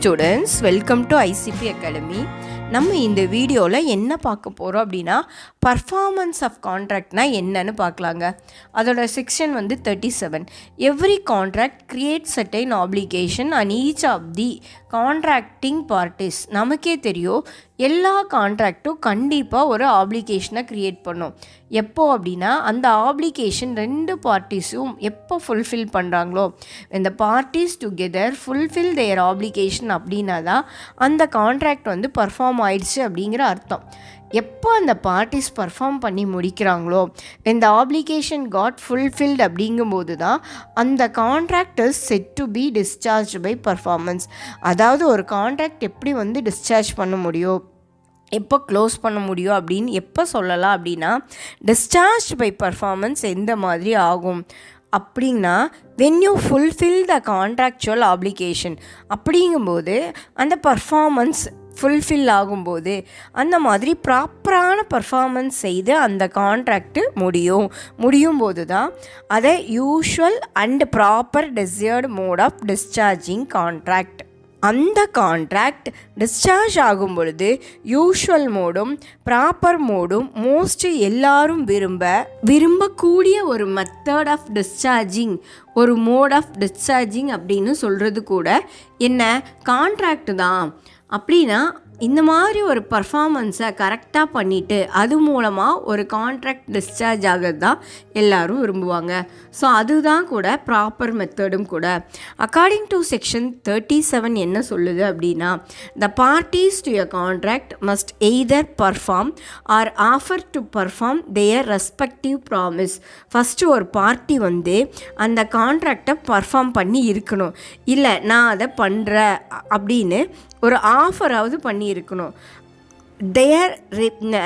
Students, welcome to ICP academy. நம்ம இந்த வீடியோவில் என்ன பார்க்க போகிறோம் அப்படின்னா, பர்ஃபார்மன்ஸ் ஆஃப் கான்ட்ராக்ட்னா என்னன்னு பார்க்கலாங்க. அதோட section 37. Every contract create certain application and each of the contracting parties. நமக்கே தெரியும், எல்லா கான்ட்ராக்டும் கண்டிப்பாக ஒரு ஆப்ளிகேஷனை க்ரியேட் பண்ணும். எப்போ அப்படின்னா, அந்த ஆப்ளிகேஷன் ரெண்டு பார்ட்டிஸும் எப்போ ஃபுல்ஃபில் பண்ணுறாங்களோ, இந்த பார்ட்டிஸ் டுகெதர் ஃபுல்ஃபில் தேர் ஆப்ளிகேஷன் அப்படின்னா தான் அந்த கான்ட்ராக்ட் பர்ஃபார்ம் ஆயிடுச்சு அப்படிங்கிற அர்த்தம். எப்போ அந்த பார்ட்டிஸ் பர்ஃபார்ம் பண்ணி முடிக்கிறாங்களோ, இந்த ஆப்ளிகேஷன் காட் ஃபுல்ஃபில்ட் அப்படிங்கும்போது தான் அந்த contract is set to be discharge by performance. அதாவது ஒரு கான்ட்ராக்ட் எப்படி டிஸ்சார்ஜ் பண்ண முடியும், எப்போ க்ளோஸ் பண்ண முடியும் அப்படின்னு எப்போ சொல்லலாம் அப்படின்னா, டிஸ்சார்ஜ் பை பர்ஃபார்மன்ஸ் எந்த மாதிரி ஆகும் அப்படின்னா, when you fulfil the contractual application அப்படிங்கும்போது அந்த பர்ஃபார்மன்ஸ் ஃபுல்ஃபில் ஆகும்போது அந்த மாதிரி ப்ராப்பரான பர்ஃபார்மன்ஸ் செய்து அந்த கான்ட்ராக்டு முடியும் போது தான் அதை usual and proper desired mode of discharging contract. அந்த கான்ட்ராக்ட் டிஸ்சார்ஜ் ஆகும் பொழுது யூஷுவல் மோடும் ப்ராப்பர் மோடும் எல்லாரும் விரும்பக்கூடிய ஒரு மெத்தட் ஆஃப் டிஸ்சார்ஜிங், ஒரு மோட் ஆஃப் டிஸ்சார்ஜிங் அப்படின்னு சொல்கிறது கூட என்ன, கான்ட்ராக்ட் தான். அப்படின்னா இந்த மாதிரி ஒரு பர்ஃபார்மன்ஸை கரெக்டாக பண்ணிவிட்டு அது மூலமாக ஒரு கான்ட்ராக்ட் டிஸ்சார்ஜ் ஆகிறது தான் எல்லோரும் விரும்புவாங்க. ஸோ அதுதான் கூட ப்ராப்பர் மெத்தடும் கூட. அக்கார்டிங் டு செக்ஷன் 37 என்ன சொல்லுது அப்படின்னா, the parties to a contract must either perform or offer to perform their respective promise. First ஒரு பார்ட்டி அந்த கான்ட்ராக்டை பர்ஃபார்ம் பண்ணி இருக்கணும், இல்லை நான் அதை பண்ணுறேன் அப்படின்னு ஒரு ஆஃபராவது பண்ணியிருக்கணும். தேர்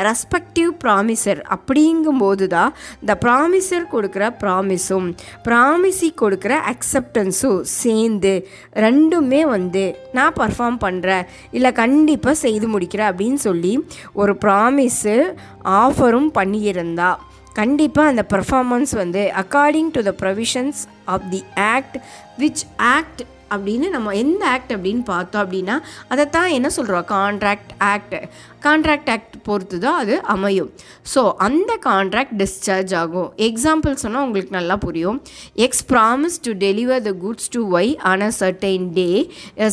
ரெஸ்பெக்டிவ் ப்ராமிசர் அப்படிங்கும்போது தான் இந்த ப்ராமிசர் கொடுக்குற ப்ராமிஸும் ப்ராமிஸி கொடுக்குற அக்செப்டன்ஸும் சேர்ந்து ரெண்டுமே நான் பர்ஃபார்ம் பண்ணுறேன், இல்லை கண்டிப்பாக செய்து முடிக்கிறேன் அப்படின்னு சொல்லி ஒரு ப்ராமிஸு ஆஃபரும் பண்ணியிருந்தா கண்டிப்பாக அந்த performance according to the provisions of the act, which act அப்படின்னு நம்ம எந்த ஆக்ட் அப்படின்னு பார்த்தோம் அப்படின்னா அதை தான் என்ன சொல்கிறோம், கான்ட்ராக்ட் ஆக்ட் பொறுத்து தான் அது அமையும். ஸோ அந்த கான்ட்ராக்ட் டிஸ்சார்ஜ் ஆகும். எக்ஸாம்பிள் சொன்னால் உங்களுக்கு நல்லா புரியும். X promise to deliver the goods to Y on a certain day,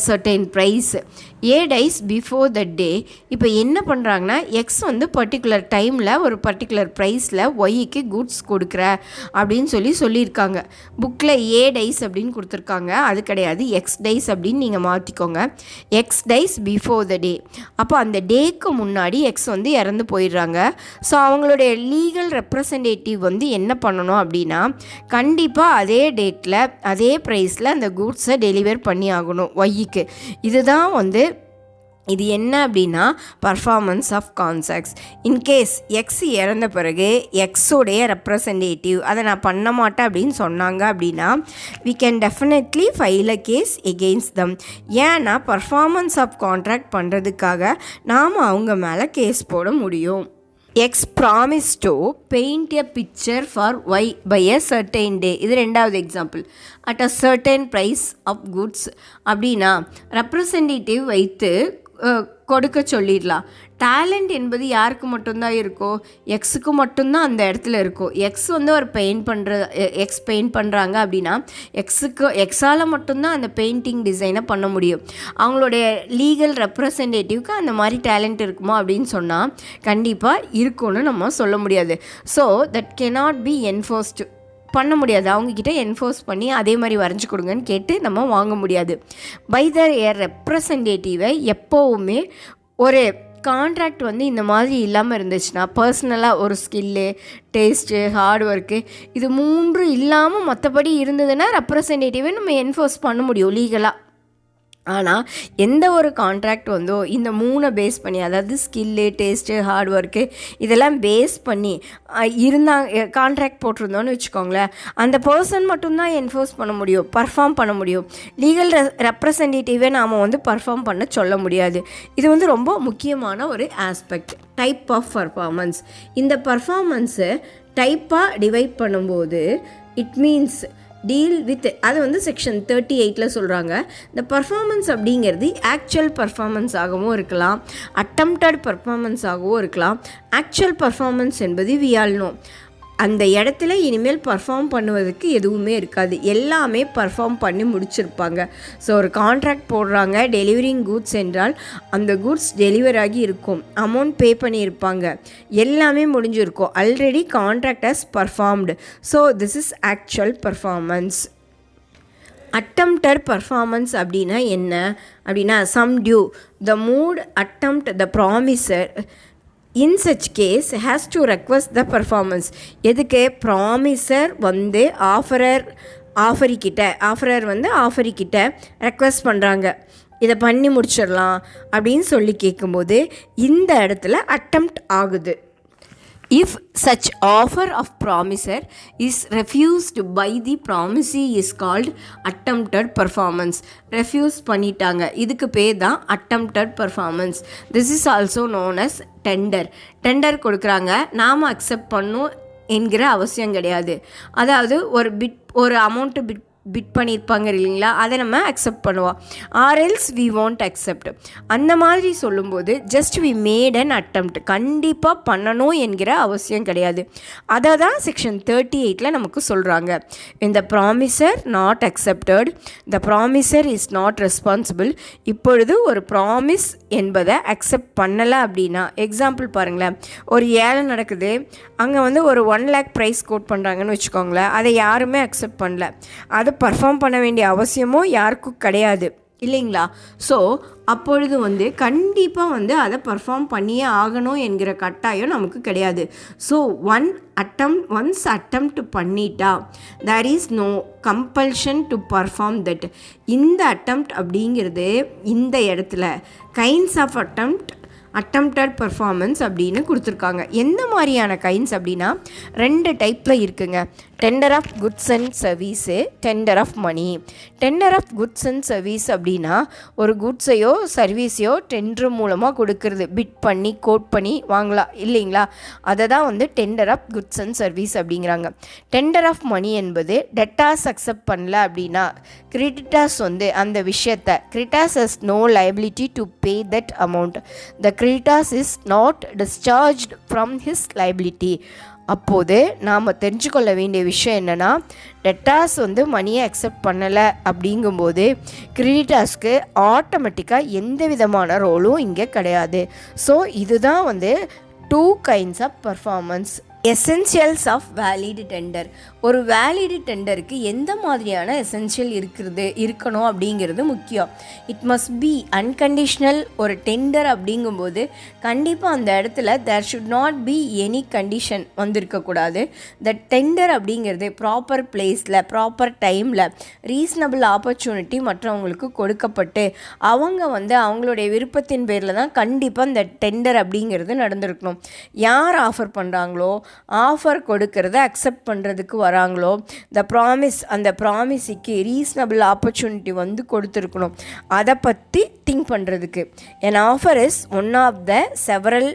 certain price. A dies before the day. இப்போ என்ன பண்ணுறாங்கன்னா, எக்ஸ் பர்டிகுலர் டைமில் ஒரு பர்டிகுலர் ப்ரைஸில் ஒய்க்கு குட்ஸ் கொடுக்குற அப்படின்னு சொல்லியிருக்காங்க. புக்கில் ஏ டைஸ் அப்படின்னு கொடுத்துருக்காங்க, அது கிடையாது, எக்ஸ் டைஸ் அப்படின்னு நீங்கள் மாற்றிக்கோங்க. எக்ஸ் டைஸ் பிஃபோர் த டே. அப்போ அந்த டேக்கு முன்னாடி எக்ஸ் இறந்து போயிடுறாங்க. ஸோ அவங்களுடைய லீகல் ரெப்ரசன்டேட்டிவ் என்ன பண்ணணும் அப்படின்னா, கண்டிப்பாக அதே டேட்டில் அதே ப்ரைஸில் அந்த குட்ஸை டெலிவர் பண்ணி ஆகணும் ஒய்க்கு. இதுதான் இது என்ன அப்படின்னா performance of contracts. In case X இறந்த பிறகு எக்ஸோடைய ரெப்ரசன்டேட்டிவ் அதை நான் பண்ண மாட்டேன் அப்படின்னு சொன்னாங்க அப்படின்னா, we can definitely file a case against them. ஏன்னா பர்ஃபார்மன்ஸ் ஆஃப் கான்ட்ராக்ட் பண்ணுறதுக்காக நாம் அவங்க மேலே கேஸ் போட முடியும். X promise to paint a picture for Y by a certain day. இது ரெண்டாவது example. At a certain price of goods அப்படின்னா ரெப்ரசன்டேட்டிவ் வைத்து கொடுக்க சொல்லிடலாம். டேலண்ட் என்பது யாருக்கு மட்டும்தான் இருக்கோ, எக்ஸுக்கு மட்டும்தான் அந்த இடத்துல இருக்கும். எக்ஸ் ஒரு எக்ஸ் பெயிண்ட் பண்ணுறாங்க அப்படின்னா எக்ஸால் மட்டும்தான் அந்த பெயிண்டிங் டிசைனை பண்ண முடியும். அவங்களுடைய லீகல் ரெப்ரசன்டேட்டிவ்க்கு அந்த மாதிரி டேலண்ட் இருக்குமா அப்படின்னு சொன்னால் கண்டிப்பாக இருக்கும்னு நம்ம சொல்ல முடியாது. So that cannot be enforced பண்ண முடியாது. அவங்கக்கிட்ட என்ஃபோர்ஸ் பண்ணி அதே மாதிரி வரைஞ்சி கொடுங்கன்னு கேட்டு நம்ம வாங்க முடியாது. பை த ரெப்ரசன்டேட்டிவை எப்போவுமே ஒரு கான்ட்ராக்ட் இந்த மாதிரி இல்லாமல் இருந்துச்சுன்னா, பர்சனலாக ஒரு ஸ்கில்லு, டேஸ்ட்டு, ஹார்ட் ஒர்க்கு இது மூன்று இல்லாமல் மற்றபடி இருந்ததுன்னா ரெப்ரசன்டேட்டிவை நம்ம என்ஃபோர்ஸ் பண்ண முடியும் லீகலாக. ஆனால் எந்த ஒரு கான்ட்ராக்ட் இந்த மூணை பேஸ் பண்ணி, அதாவது ஸ்கில்லு, டேஸ்ட்டு, ஹார்ட் ஒர்க்கு இதெல்லாம் பேஸ் பண்ணி கான்ட்ராக்ட் போட்டிருந்தோன்னு வச்சுக்கோங்களேன், அந்த பர்சன் மட்டும்தான் என்ஃபோர்ஸ் பண்ண முடியும், பர்ஃபார்ம் பண்ண முடியும். லீகல் ரெப்ரசன்டேட்டிவை நாம் பர்ஃபார்ம் பண்ண சொல்ல முடியாது. இது ரொம்ப முக்கியமான ஒரு ஆஸ்பெக்ட், டைப் ஆஃப் பர்ஃபார்மன்ஸ். இந்த பர்ஃபார்மன்ஸை டைப்பாக டிவைட் பண்ணும்போது இட் மீன்ஸ் டீல் வித் அது வந்து செக்ஷன் 38 சொல்கிறாங்க. இந்த பர்ஃபார்மன்ஸ் அப்படிங்கிறது ஆக்சுவல் பர்ஃபார்மன்ஸ் ஆகவும் இருக்கலாம், அட்டம்ப்டட் பர்ஃபார்மன்ஸ் ஆகவும் இருக்கலாம். ஆக்சுவல் பர்ஃபார்மன்ஸ் என்பது வி ஆல் நோ அந்த இடத்துல இனிமேல் பர்ஃபார்ம் பண்ணுவதற்கு எதுவுமே இருக்காது, எல்லாமே பர்ஃபார்ம் பண்ணி முடிச்சிருப்பாங்க. ஸோ ஒரு கான்ட்ராக்ட் போடுறாங்க டெலிவரிங் கூட்ஸ் என்றால் அந்த கூட்ஸ் டெலிவர் ஆகி இருக்கும், அமௌண்ட் பே பண்ணியிருப்பாங்க, எல்லாமே முடிஞ்சிருக்கும், already contract has performed. So this is actual performance. Attempted performance அப்படின்னா என்ன அப்படின்னா some due the mood attempt the promiser in such case has to request the performance. எதுக்கு? ப்ராமிசர் வந்து ஆஃபரர் வந்து ஆஃபரிக்கிட்ட ரெக்வஸ்ட் பண்ணுறாங்க, இதை பண்ணி முடிச்சிடலாம் அப்படின்னு சொல்லி கேட்கும்போது இந்த இடத்துல அட்டெம்ப்ட் ஆகுது. If such offer of promiser is refused by the promisee is called attempted performance. Refuse பண்ணிட்டாங்க, இதுக்கு பேர் தான் attempted performance. This is also known as tender. Tender கொடுக்குறாங்க, நாம் அக்செப்ட் பண்ணும் என்கிற அவசியம் கிடையாது. அதாவது ஒரு அமௌண்ட்டு பிட் பண்ணியிருப்பாங்க இல்லைங்களா, அதை நம்ம அக்செப்ட் பண்ணுவோம். Or else we want accept. அந்த மாதிரி சொல்லும்போது just we made an attempt, கண்டிப்பாக பண்ணணும் என்கிற அவசியம் கிடையாது. அதை தான் செக்ஷன் 38 நமக்கு சொல்கிறாங்க. இந்த ப்ராமிசர் not accepted, the ப்ராமிசர் is not responsible. இப்பொழுது ஒரு ப்ராமிஸ் என்பதை அக்செப்ட் பண்ணலை அப்படின்னா, எக்ஸாம்பிள் பாருங்களேன், ஒரு ஏழை நடக்குது, அங்கே வந்து ஒரு 1 lakh ப்ரைஸ் கோட் பண்ணுறாங்கன்னு வச்சுக்கோங்களேன், அதை யாருமே அக்செப்ட் பண்ணல, அது பர்ஃபார்ம் பண்ண வேண்டிய அவசியமும் யாருக்கும் கிடையாது இல்லைங்களா. ஸோ அப்பொழுது வந்து கண்டிப்பாக வந்து அதை பர்ஃபார்ம் பண்ணியே ஆகணும் என்கிற கட்டாயம் நமக்கு கிடையாது. ஸோ ஒன்ஸ் அட்டெம்ப்ட் பண்ணிட்டா there is no compulsion to perform that. இந்த அட்டெம்ப்ட் அப்படிங்கிறது இந்த இடத்துல கைண்ட்ஸ் ஆஃப் அட்டெம்ப்டட் பர்ஃபார்மன்ஸ் அப்படின்னு கொடுத்துருக்காங்க. எந்த மாதிரியான கைண்ட்ஸ் அப்படின்னா 2 டைப்பில் இருக்குங்க. Tender of goods and service, tender of money. Tender of goods and service அப்படின்னா ஒரு குட்ஸையோ சர்வீஸையோ டெண்டர் மூலமாக கொடுக்கறது, பிட் பண்ணி கோட் பண்ணி வாங்கலாம் இல்லைங்களா, அதை தான் வந்து tender of goods and service அப்படிங்கிறாங்க. டெண்டர் ஆஃப் மணி என்பது டெட்டாஸ் அக்செப்ட் பண்ணல அப்படின்னா கிரெடிட்டாஸ் வந்து அந்த விஷயத்தை, creditors has no liability to pay that amount, the creditors is not discharged from his liability. அப்போது நாம் தெரிஞ்சுக்கொள்ள வேண்டிய விஷயம் என்னென்னா, டெட்டாஸ் வந்து மணியை அக்செப்ட் பண்ணலை அப்படிங்கும்போது கிரெடிட்டாஸ்க்கு ஆட்டோமேட்டிக்காக எந்த விதமான ரோலும் இங்கே கிடையாது. ஸோ இதுதான் வந்து 2 kinds of performance. Essentials of valid tender. ஒரு வேலிட் டெண்டருக்கு எந்த மாதிரியான எசென்ஷியல் இருக்கணும் அப்படிங்கிறது முக்கியம். It must be unconditional. ஒரு டெண்டர் அப்படிங்கும்போது கண்டிப்பாக அந்த இடத்துல there should not be any condition வந்திருக்கக்கூடாது. த டெண்டர் அப்படிங்கிறது ப்ராப்பர் பிளேஸில், ப்ராப்பர் டைமில், ரீசனபிள் ஆப்பர்ச்சுனிட்டி மற்றவங்களுக்கு கொடுக்கப்பட்டு அவங்க வந்து அவங்களுடைய விருப்பத்தின் பேரில் தான் கண்டிப்பாக இந்த டெண்டர் அப்படிங்கிறது நடந்திருக்கணும். யார் ஆஃபர் பண்ணுறாங்களோ, ஆஃபர் கொடுக்கறத அக்செப்ட் பண்ணுறதுக்கு வராங்களோ, அந்த ப்ராமிஸுக்கு ரீசனபிள் ஆப்பர்ச்சுனிட்டி வந்து கொடுத்துருக்கணும். அதை பற்றி திங்க் பண்ணுறதுக்கு an offer is one of the several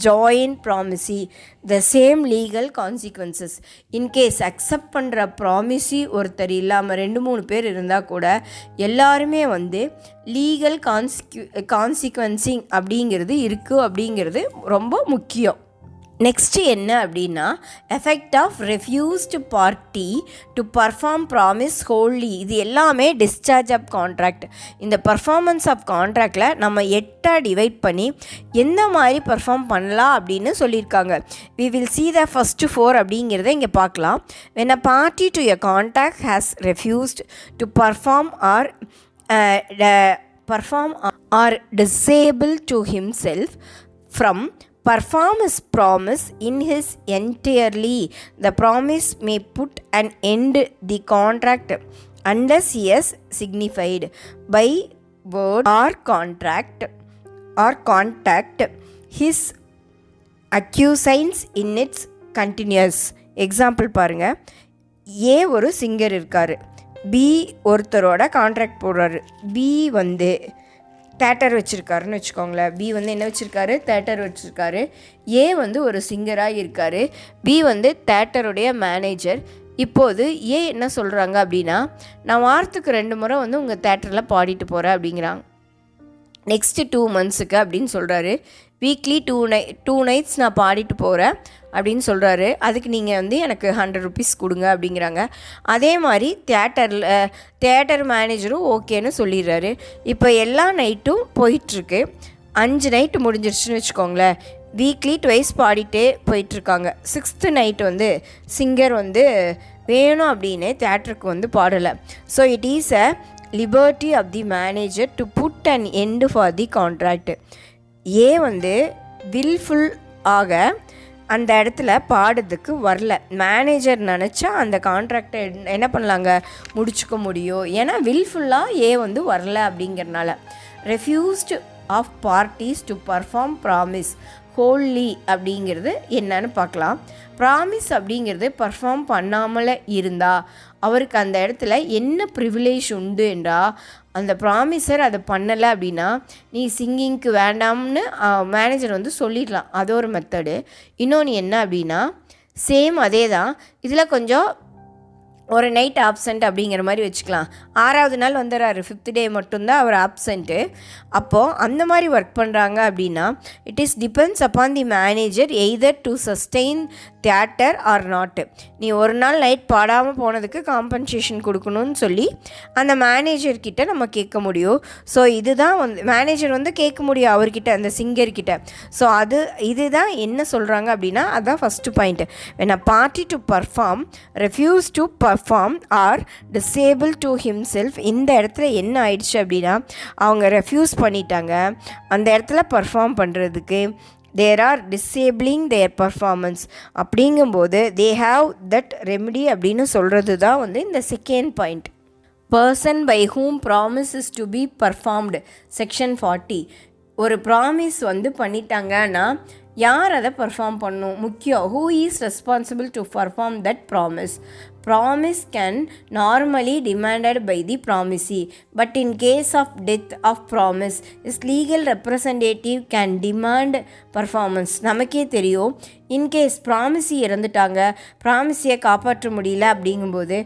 joint promisee the same legal consequences. in case accept பண்ணுற ப்ராமிஸி ஒருத்தர் இல்லாமல் 2-3 பேர் இருந்தால் கூட எல்லாருமே வந்து லீகல் கான்சிக்வன்சிங் அப்படிங்கிறது இருக்குது அப்படிங்கிறது ரொம்ப முக்கியம். நெக்ஸ்ட்டு என்ன அப்படின்னா effect of refused party to perform promise wholly. இது எல்லாமே டிஸ்சார்ஜ் ஆஃப் கான்ட்ராக்ட். இந்த பர்ஃபார்மன்ஸ் ஆஃப் கான்ட்ராக்டில் நம்ம 8 டிவைட் பண்ணி எந்த மாதிரி பர்ஃபார்ம் பண்ணலாம் அப்படின்னு சொல்லியிருக்காங்க. We will see the first 4 அப்படிங்கிறத இங்கே பார்க்கலாம். when a party to a contract has refused to perform or disable to himself from perform his promise in his entirely, the promise may put an end the contract unless he has signified by word or contact his acquiescence in its continuous. Example பாருங்கள், ஏ ஒரு singer இருக்கார், B ஒருத்தரோட contract போடுறாரு. B வந்து theatre வச்சுருக்காருன்னு வச்சுக்கோங்களேன். B வந்து என்ன வச்சுருக்காரு? தேட்டர் வச்சுருக்காரு. ஏ வந்து ஒரு சிங்கராக இருக்கார். பி வந்து தேட்டருடைய மேனேஜர். இப்போது ஏன் என்ன சொல்கிறாங்க அப்படின்னா, நான் வாரத்துக்கு 2 முறை வந்து உங்கள் தேட்டரில் பாடிட்டு போகிறேன் அப்படிங்கிறாங்க. நெக்ஸ்ட்டு 2 மந்த்ஸுக்கு அப்படின்னு சொல்கிறாரு. வீக்லி 2 நைட்ஸ் நான் பாடிட்டு போகிறேன் அப்படின்னு சொல்கிறாரு. அதுக்கு நீங்கள் வந்து எனக்கு 100 rupees கொடுங்க அப்படிங்கிறாங்க. அதே மாதிரி தியேட்டர் மேனேஜரும் ஓகேன்னு சொல்லிடுறாரு. இப்போ எல்லா நைட்டும் போயிட்டுருக்கு. 5 நைட்டு முடிஞ்சிருச்சுன்னு வச்சுக்கோங்களேன். வீக்லி 2 பாடிட்டே போயிட்டுருக்காங்க. 6th நைட் வந்து சிங்கர் வந்து வேணும் அப்படின்னு தியேட்டருக்கு வந்து பாடலை. So it is a liberty of the manager to put an end for the contract. வந்து வில்ஃபுல் ஆக அந்த இடத்துல பாடுறதுக்கு வரல. மேனேஜர் நினச்சா அந்த கான்ட்ராக்டை என்ன பண்ணலாங்க, முடிச்சுக்க முடியும். ஏன்னா வில்ஃபுல்லாக வந்து வரல அப்படிங்கிறனால. Refused of parties to perform promise wholly அப்படிங்கிறது என்னன்னு பார்க்கலாம். ப்ராமிஸ் அப்படிங்கிறது பர்ஃபார்ம் பண்ணாமல் இருந்தால் அவருக்கு அந்த இடத்துல என்ன ப்ரிவிலேஜ் உண்டு என்றால், அந்த ப்ராமிஸர் அதை பண்ணலை அப்படின்னா நீ சிங்கிங்க்கு வேண்டாம்னு மேனேஜர் வந்து சொல்லிடலாம். அது ஒரு மெத்தடு. இன்னொன்று என்ன அப்படின்னா, சேம் அதே தான். இதில் கொஞ்சம் ஒரு நைட் ஆப்சண்ட் அப்படிங்கிற மாதிரி வச்சுக்கலாம். 6வது நாள் வந்துடுறாரு, 5th டே மட்டும்தான் அவர் ஆப்சண்ட்டு. அப்போது அந்த மாதிரி ஒர்க் பண்ணுறாங்க அப்படின்னா it is depends upon the manager either to sustain theatre R not. நீ ஒரு நாள் நைட் பாடாமல் போனதுக்கு காம்பன்சேஷன் கொடுக்கணும்னு சொல்லி அந்த மேனேஜர்கிட்ட நம்ம கேட்க முடியும். ஸோ இதுதான் வந்து மேனேஜர் வந்து கேட்க முடியும் அவர்கிட்ட, அந்த சிங்கர்கிட்ட. ஸோ இதுதான் என்ன சொல்கிறாங்க அப்படின்னா, அதுதான் first point. when a party to perform refuse to perform or disable to himself, இந்த இடத்துல என்ன ஆயிடுச்சு அப்படின்னா அவங்க ரெஃப்யூஸ் பண்ணிட்டாங்க அந்த இடத்துல பர்ஃபார்ம் பண்ணுறதுக்கு. தேர் ஆர் டிசேபிளிங் தேர் பர்ஃபார்மன்ஸ் அப்படிங்கும்போது தே ஹாவ் தட் ரெமெடி அப்படின்னு சொல்கிறது தான் வந்து இந்த second point. Person by whom promise is to be performed section 40. ஒரு ப்ராமிஸ் வந்து பண்ணிட்டாங்கன்னா யார் அதை பர்ஃபார்ம் பண்ணணும் முக்கியம். Who is responsible to perform that promise. Promise can normally demanded by the promisee, but in case of death of promise is legal representative can demand performance. நமக்கே தெரியும், in case ப்ராமிசி இறந்துட்டாங்க, ப்ராமிஸியை காப்பாற்ற முடியல அப்படிங்கும்போது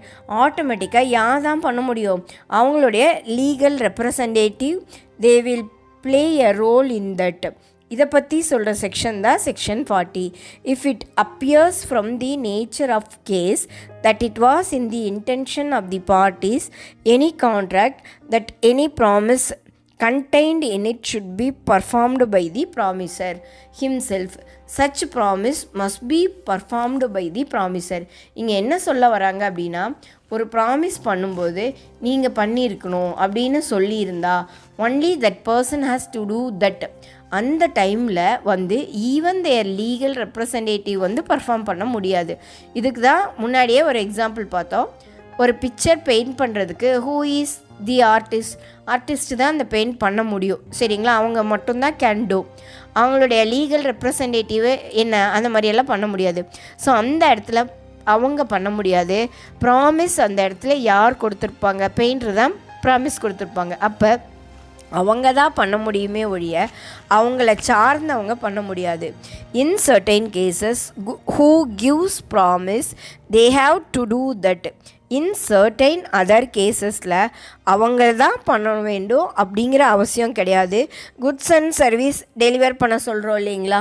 ஆட்டோமேட்டிக்காக யார் தான் பண்ண முடியும், அவங்களுடைய legal representative they will play a role in that. இதை பற்றி சொல்கிற செக்ஷன் தான் section 40. If it appears from the nature of case that it was in the intention of the parties any contract that any promise contained in it should be performed by the promiser himself, such promise must be performed by the promiser. இங்கே என்ன சொல்ல வராங்க அப்படின்னா, ஒரு promise பண்ணும்போது நீங்கள் பண்ணியிருக்கணும் அப்படின்னு சொல்லியிருந்தா only that person has to do that. அந்த டைமில் வந்து ஈவன் தேர் லீகல் ரெப்ரசன்டேட்டிவ் வந்து பர்ஃபார்ம் பண்ண முடியாது. இதுக்கு தான் முன்னாடியே ஒரு எக்ஸாம்பிள் பார்த்தோம். ஒரு பிக்சர் பெயிண்ட் பண்ணுறதுக்கு ஹூ இஸ் தி ஆர்டிஸ்ட் தான் அந்த பெயிண்ட் பண்ண முடியும், சரிங்களா? அவங்க மட்டும்தான் கேன் டூ. அவங்களுடைய லீகல் ரெப்ரசன்டேட்டிவ் என்ன அந்த மாதிரியெல்லாம் பண்ண முடியாது. ஸோ அந்த இடத்துல அவங்க பண்ண முடியாது. ப்ராமிஸ் அந்த இடத்துல யார் கொடுத்துருப்பாங்க, பெயிண்டர் தான் ப்ராமிஸ் கொடுத்துருப்பாங்க. அப்போ அவங்க தான் பண்ண முடியுமே ஒழிய அவங்கள சார்ந்தவங்க பண்ண முடியாது. In certain cases who gives promise they have to do that. In certain other கேசஸில் அவங்க தான் பண்ண வேண்டும் அப்படிங்கிற அவசியம் கிடையாது. குட்ஸ் அண்ட் சர்வீஸ் டெலிவர் பண்ண சொல்கிறோம் இல்லைங்களா?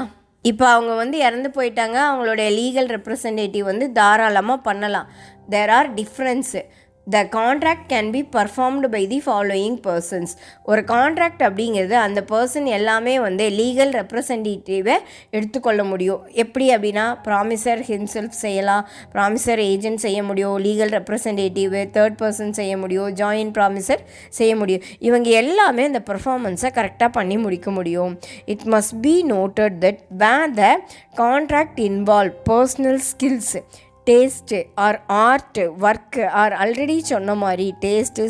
இப்போ அவங்க வந்து இறந்து போயிட்டாங்க, அவங்களுடைய லீகல் ரெப்ரசன்டேட்டிவ் வந்து தாராளமாக பண்ணலாம். There are difference. The contract can be performed by the following persons. ஒரு கான்ட்ராக்ட் அப்படிங்கிறது அந்த பர்சன் எல்லாமே வந்து லீகல் ரெப்ரசன்டேட்டிவை எடுத்துக்கொள்ள முடியும். எப்படி அப்படின்னா, ப்ராமிசர் ஹிம்செல்ஃப் செய்யலாம், ப்ராமிசர் ஏஜென்ட் செய்ய முடியும், லீகல் ரெப்ரசன்டேட்டிவ் தேர்ட் பர்சன் செய்ய முடியும், ஜாயின்ட் ப்ராமிசர் செய்ய முடியும். இவங்க எல்லாமே அந்த பர்ஃபார்மன்ஸை கரெக்டாக பண்ணி முடிக்க முடியும். It must be noted that where the contract involve personal skills, taste or art work or already சொன்ன மாதிரி டேஸ்ட்டு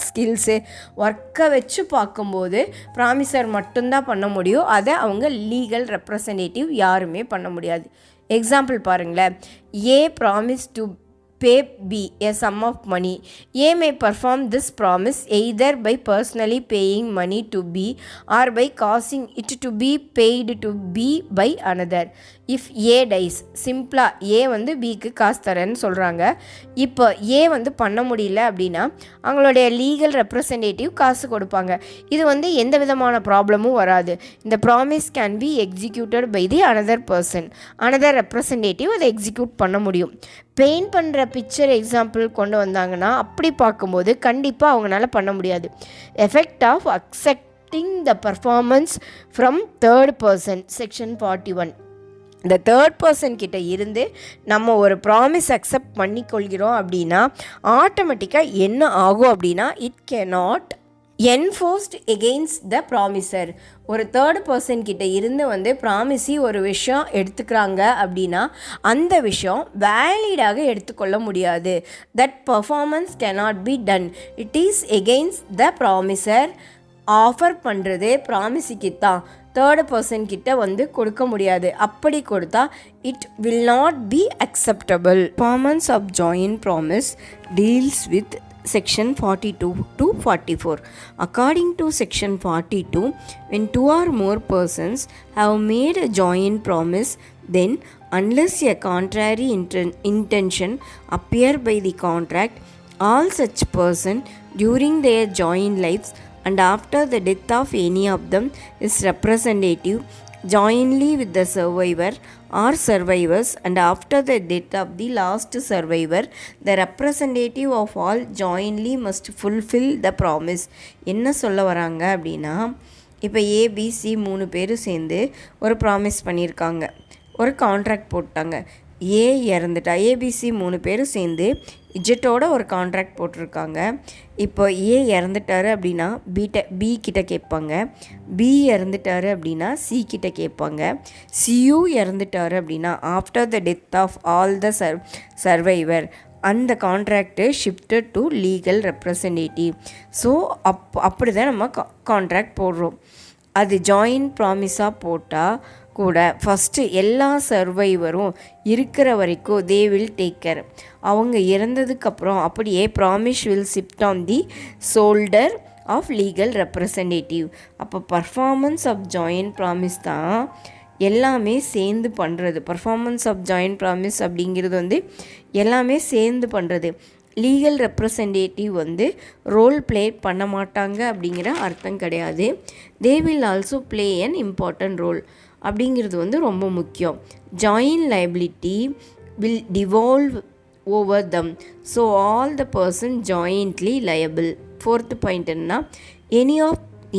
ஸ்கில்ஸு ஒர்க்கை வச்சு பார்க்கும்போது ப்ராமிசர் மட்டும்தான் பண்ண முடியும். அதை அவங்க லீகல் ரெப்ரசன்டேட்டிவ் யாருமே பண்ண முடியாது. எக்ஸாம்பிள் பாருங்களேன். A promise to pay B a sum of money. A may perform this promise either by personally paying money to B or by causing it to be paid to B by another. If A dies, சிம்பிளாக ஏ வந்து பிக்கு காசு தரேன்னு சொல்கிறாங்க. இப்போ ஏ வந்து பண்ண முடியல அப்படின்னா அவங்களுடைய லீகல் ரெப்ரசன்டேட்டிவ் காசு கொடுப்பாங்க. இது வந்து எந்த விதமான ப்ராப்ளமும் வராது. இந்த promise can be executed by the another person. Another representative அதை எக்ஸிக்யூட் பண்ண முடியும். பெயிண்ட் பண்ணுற பிக்சர் எக்ஸாம்பிள் கொண்டு வந்தாங்கன்னா அப்படி பார்க்கும்போது கண்டிப்பாக அவங்களால பண்ண முடியாது. Effect of accepting the performance from third person section 41. இந்த தேர்ட் பர்சன் கிட்ட இருந்து நம்ம ஒரு ப்ராமிஸ் அக்செப்ட் பண்ணிக்கொள்கிறோம் அப்படின்னா ஆட்டோமேட்டிக்காக என்ன ஆகும் அப்படின்னா இட் கேனாட் என்ஃபோர்ஸ்ட் எகெயின்ஸ்ட் த ப்ராமிசர். ஒரு தேர்ட் பர்சன் கிட்ட இருந்து வந்து ப்ராமிஸி ஒரு விஷயம் எடுத்துக்கிறாங்க அப்படின்னா அந்த விஷயம் வேலிடாக எடுத்துக்கொள்ள முடியாது. That performance cannot be done. It is against the ப்ராமிசர். Offer பண்ணுறது ப்ராமிஸிக்கு தான், தேர்ட் பர்சன் கிட்ட வந்து கொடுக்க முடியாது. அப்படி கொடுத்தா it will not be acceptable. Performance of joint promise deals with Section 42 to 44. According to Section 42, when two or more persons have made a joint promise, then unless a contrary intention appear by the contract, all such person during their joint lives and after the death of any of them is representative jointly with the survivor or survivors, and after the death of the last survivor the representative of all jointly must fulfill the promise. என்ன சொல்ல வராங்க அப்படின்னா, இப்போ ABC 3 பேர் சேர்ந்து ஒரு promise பண்ணியிருக்காங்க, ஒரு கான்ட்ராக்ட் போட்டாங்க. ஏ இறந்துட்டா, ஏபிசி 3 பேரும் சேர்ந்து இஜெட்டோட ஒரு கான்ட்ராக்ட் போட்டிருக்காங்க. இப்போ ஏ இறந்துட்டாரு அப்படின்னா பி கிட்ட கேட்பாங்க, பி இறந்துட்டாரு அப்படின்னா சி கிட்ட கேட்பாங்க, சியு இறந்துட்டாரு அப்படின்னா after the death of all the survivor அந்த contract shifted to legal representative. So அப்படி தான் நம்ம கான்ட்ராக்ட் போடுறோம். அது ஜாயின்ட் ப்ராமிஸாக போட்டால் கூட ஃபஸ்ட்டு எல்லா சர்வைவரும் இருக்கிற வரைக்கும் தே வில் டேக் கேர். அவங்க இறந்ததுக்கப்புறம் அப்படியே promise will shift on the shoulder of legal representative. அப்போ பர்ஃபார்மன்ஸ் ஆஃப் ஜாயின்ட் ப்ராமிஸ் தான் எல்லாமே சேர்ந்து பண்ணுறது. பர்ஃபார்மன்ஸ் ஆஃப் ஜாயின்ட் ப்ராமிஸ் அப்படிங்கிறது வந்து எல்லாமே சேர்ந்து பண்ணுறது. லீகல் ரெப்ரசன்டேட்டிவ் வந்து ரோல் ப்ளே பண்ண மாட்டாங்க அப்படிங்கிற அர்த்தம் கிடையாது. They will also play an important role அப்படிங்கிறது வந்து ரொம்ப முக்கியம். Joint liability will devolve over them. So all the person jointly liable. Fourth point என்னன்னா,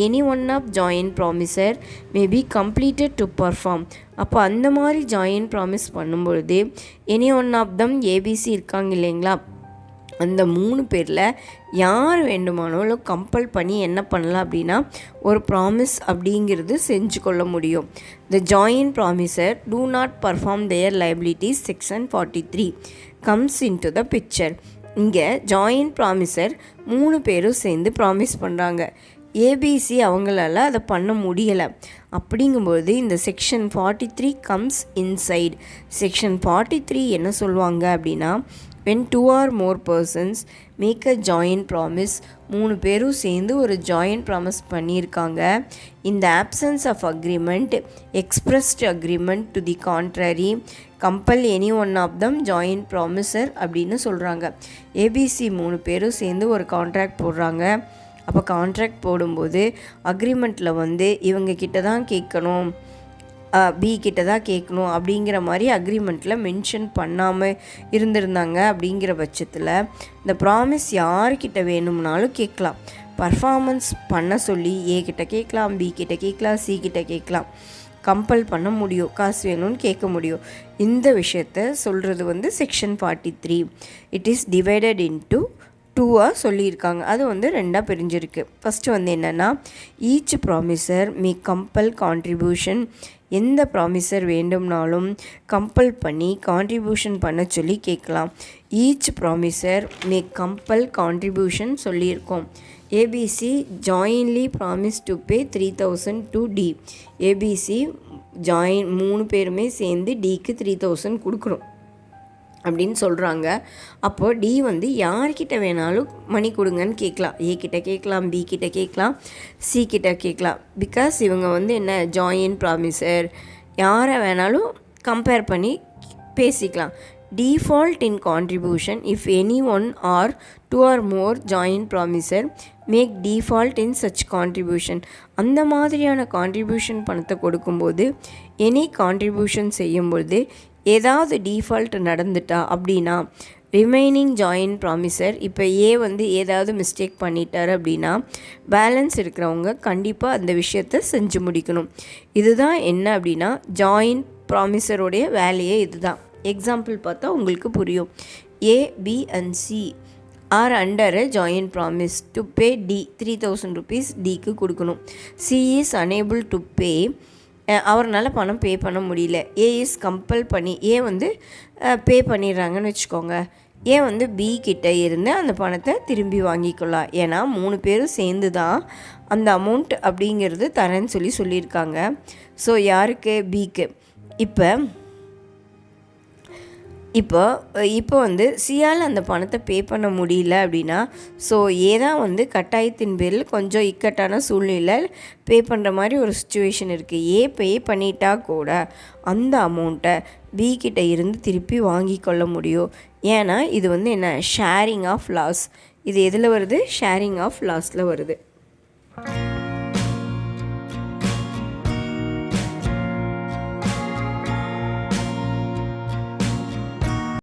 any one of joint promisor may be completed to perform. அப்போ அந்த மாதிரி joint promise பண்ணும்பொழுது any one of them ABC இருக்காங்க இல்லைங்களா, அந்த 3 பேரில் யார் வேண்டுமானாலும் கம்பல் பண்ணி என்ன பண்ணலாம் அப்படின்னா ஒரு ப்ராமிஸ் அப்படிங்கிறது செஞ்சு கொள்ள முடியும். The joint promisor do not perform their liabilities section 43 comes in to the picture. இங்கே ஜாயின்ட் ப்ராமிசர் 3 பேரும் சேர்ந்து ப்ராமிஸ் பண்ணுறாங்க. ஏபிசி அவங்களால அதை பண்ண முடியலை. அப்படிங்கும்போது இந்த செக்ஷன் 43 கம்ஸ் இன்சைட். செக்ஷன் 43 என்ன சொல்லுவாங்க அப்படின்னா, when two or more persons make a joint promise, 3 பேரும் சேர்ந்து ஒரு joint promise பண்ணியிருக்காங்க. in the absence of agreement, expressed agreement to the contrary, compel any one of them joint promiser அப்படின்னு சொல்கிறாங்க. ABC 3 பேரும் சேர்ந்து ஒரு கான்ட்ராக்ட் போடுறாங்க. அப்போ கான்ட்ராக்ட் போடும்போது அக்ரிமெண்ட்டில் வந்து இவங்க கிட்ட தான் கேட்கணும், பி கிட்ட தான் கேட்கணும் அப்படிங்கிற மாதிரி அக்ரிமெண்ட்டில் மென்ஷன் பண்ணாமல் இருந்திருந்தாங்க. அப்படிங்கிற பட்சத்தில் இந்த ப்ராமிஸ் யார்கிட்ட வேணும்னாலும் கேட்கலாம். பர்ஃபார்மன்ஸ் பண்ண சொல்லி ஏ கிட்ட கேட்கலாம், பி கிட்ட கேட்கலாம், சி கிட்ட கேட்கலாம். கம்பல் பண்ண முடியும், காசு வேணும்னு கேட்க முடியும். இந்த விஷயத்த சொல்கிறது வந்து section 43. It is divided into 2ஆக சொல்லியிருக்காங்க. அது வந்து 2ஆக பிரிஞ்சிருக்கு. ஃபஸ்ட்டு வந்து என்னென்னா, each promisor may compel contribution. எந்த ப்ராமிசர் வேண்டும்னாலும் கம்பல் பண்ணி கான்ட்ரிபியூஷன் பண்ண சொல்லி கேட்கலாம். Each promisor may compel contribution சொல்லியிருக்கோம். ABC jointly promise to pay 3000 to D. ABC 3 பேருமே சேர்ந்து டிக்கு 3000 கொடுக்கணும். அப்படின்னு சொல்கிறாங்க. அப்போது டி வந்து யார்கிட்ட வேணாலும் மணி கொடுங்கன்னு கேட்கலாம். ஏ கிட்ட கேட்கலாம், பி கிட்ட கேட்கலாம், சி கிட்ட கேட்கலாம். பிகாஸ் இவங்க வந்து என்ன ஜாயின் ப்ராமிசர், யாரை வேணாலும் கம்பேர் பண்ணி பேசிக்கலாம். Default in contribution if anyone or two or more joint promisor make default in such contribution. அந்த மாதிரியான கான்ட்ரிபியூஷன் பணத்தை கொடுக்கும்போது எனி கான்ட்ரிபியூஷன் செய்யும்போது ஏதாவது டிஃபால்ட் நடந்துட்டா அப்படின்னா ரிமைனிங் ஜாயின் ப்ராமிசர் இப்போ ஏ வந்து ஏதாவது மிஸ்டேக் பண்ணிட்டார் அப்படின்னா பேலன்ஸ் இருக்கிறவங்க கண்டிப்பாக அந்த விஷயத்தை செஞ்சு முடிக்கணும். இதுதான் என்ன அப்படின்னா ஜாயின் ப்ராமிசருடைய வேலையே இதுதான். எக்ஸாம்பிள் பார்த்தா உங்களுக்கு புரியும். A, B and C are under a joint promise to pay D 3000 rupees டிக்கு கொடுக்கணும். C is unable to pay, அவர்னால பணம் பே பண்ண முடியல. ஏ இஸ் கம்பல் பண்ணி ஏ வந்து பே பண்ணிடுறாங்கன்னு வச்சுக்கோங்க. ஏ வந்து பி கிட்ட இருந்து அந்த பணத்தை திரும்பி வாங்கிக்கலாம். ஏன்னா 3 பேரும் சேர்ந்து தான் அந்த அமௌண்ட் அப்படிங்கிறது தரேன்னு சொல்லியிருக்காங்க. ஸோ யாருக்கு? பிக்கு. இப்போ வந்து சியால் அந்த பணத்தை பே பண்ண முடியல அப்படின்னா ஸோ ஏதான் வந்து கட்டாயத்தின் பேரில் கொஞ்சம் இக்கட்டான சூழ்நிலை பே பண்ணுற மாதிரி ஒரு சுச்சுவேஷன் இருக்குது. ஏ பே பண்ணிட்டா கூட அந்த அமௌண்ட்டை பி கிட்ட இருந்து திருப்பி வாங்கி கொள்ள முடியும். ஏன்னா இது வந்து என்ன ஷேரிங் ஆஃப் லாஸ். இது எதில் வருது? ஷேரிங் ஆஃப் லாஸில் வருது.